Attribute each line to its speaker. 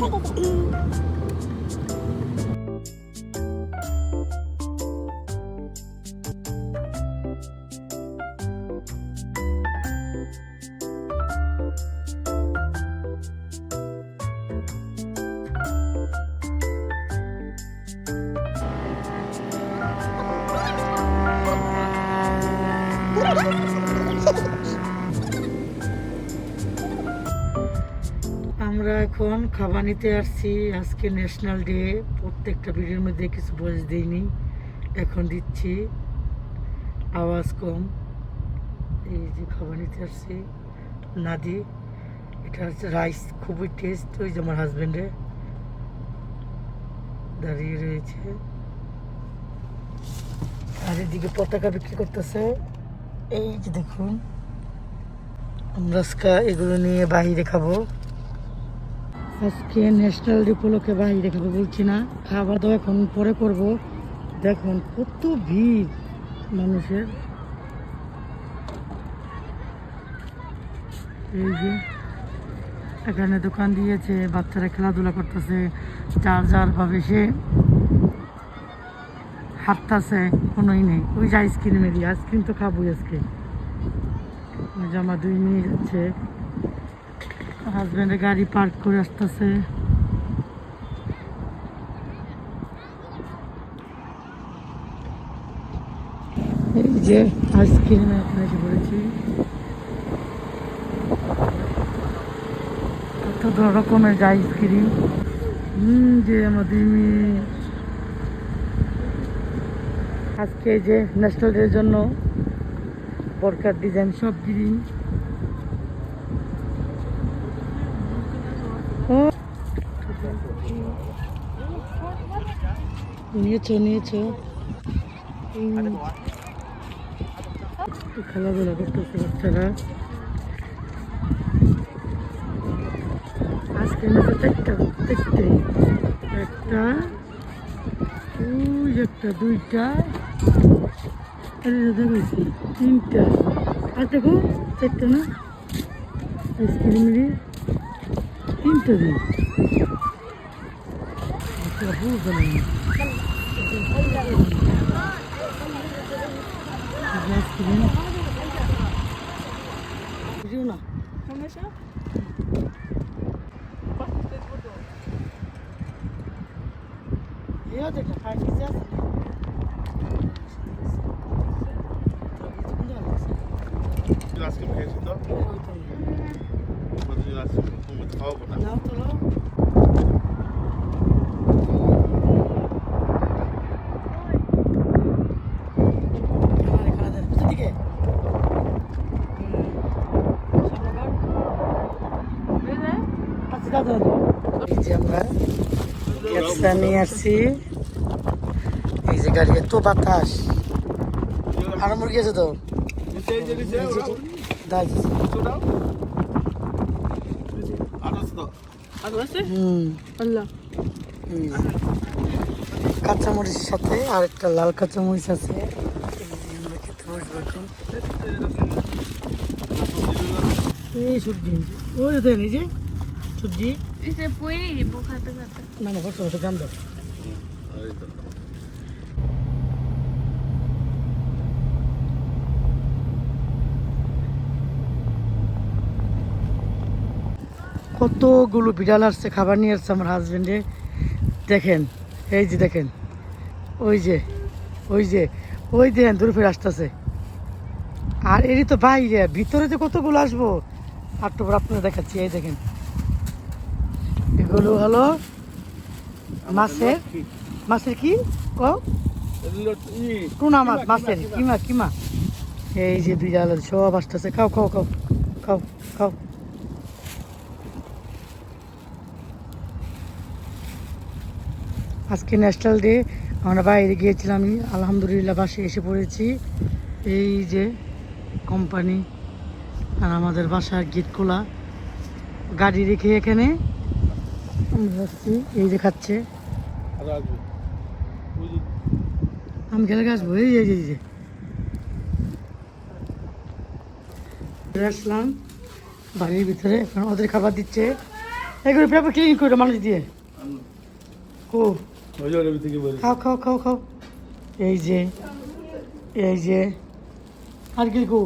Speaker 1: আমরা এখন খাবার নিতে আসছি। আজকে ন্যাশনাল ডে, প্রত্যেকটা ভিডিওর মধ্যে কিছু ভয়েস দিইনি, এখন দিচ্ছি, আওয়াজ কম। এই যে খাবার নিতে আসছি নাদি, এটা হচ্ছে রাইস, খুবই টেস্ট। ওই যে আমার হাজব্যান্ডে দাঁড়িয়ে রয়েছে, আর এদিকে পতাকা বিক্রি করতেছে। এই যে দেখুন, আমরা আজকে এগুলো নিয়ে বাইরে খাবো। আজকে ন্যাশনাল ডে উপলক্ষে বাইরে খাবো বলছি না, খাওয়া দাওয়া এখন পরে করব। দেখুন কত ভিড় মানুষের। এই যে এখানে দোকান দিয়েছে, বাচ্চারা খেলাধুলা করতেছে, যার যার ভাবে সে হাঁটতেছে, কোনোই নেই। ওই যে আইসক্রিমের দিয়ে, আইসক্রিম তো খাবোই আজকে। আমার 2 মিনিট যাচ্ছে, হাজব্যান্ডের গাড়ি পার্ক করে আসতেছে। এই যে আইসক্রিম এখন এসে পড়েছি, কত রকমের যে আইসক্রিম। যে আমাদের আজকে যে ন্যাশনাল ডের জন্য বরকার ডিজাইন সব গ্রিন। নিয়েছো খেলাধুলা করতেছে বাচ্চারা। আজকে নিচে চারটা, একটা, ওই একটা, দুইটা, দেখেছি 3টা, আর দেখো 4টা না আইসক্রিমেরই 3টা দিন। বুঝতে না আইসক্রিম বুঝিও না।
Speaker 2: আইসক্রিম খেয়েছি তো, আইসক্রিম খাওয়াবো না।
Speaker 1: এই যে আমরা ক্যাপসা নিয়ে আসছি। এই যে গাড়ি, এত বাতাস, আরো মুরগি আছে তো। কাঁচামরিচের সাথে আর একটা লাল কাঁচামরিচ আছে। আমরা খেতে বসবো এখন। এই সবজি, ওই দেন, এই যে সবজি না না, কত কত দাম দাও। কতগুলো বিড়াল আসছে, খাবার নিয়ে আসছে আমার হাজবেন্ডে। দেখেন, এই যে দেখেন, ওই যে ওই দেখেন দূরে ফিরে আসতেছে। আর এরই তো বাইরে, ভিতরে যে কতগুলো আসবো আর তো আপনারা দেখাচ্ছি। এই দেখেন, এগুলো হলো মাছের কি টুনা মাছ, মাছের কিমা। এই যে বিড়াল সব আসতেছে, খাও খাও খাও খাও খাও। আজকে ন্যাশনাল ডে, আমরা বাইরে গিয়েছিলাম, আলহামদুলিল্লাহ বাসায় এসে পড়েছি। এই যে কোম্পানি, আর আমাদের বাসার গেট খোলা, গাড়ি রেখে এখানে আমরা যাচ্ছি। এই যে খাচ্ছে, আমি খেলে আসবো। এই যে আসলাম বাড়ির ভিতরে, এখন ওদের খাবার দিচ্ছে। এগুলো পেপার ক্লিন করে মানুষ দিয়ে কো
Speaker 2: ওই যে ওর থেকে বলি
Speaker 1: খাও খাও খাও খাও এই যে আর কি কো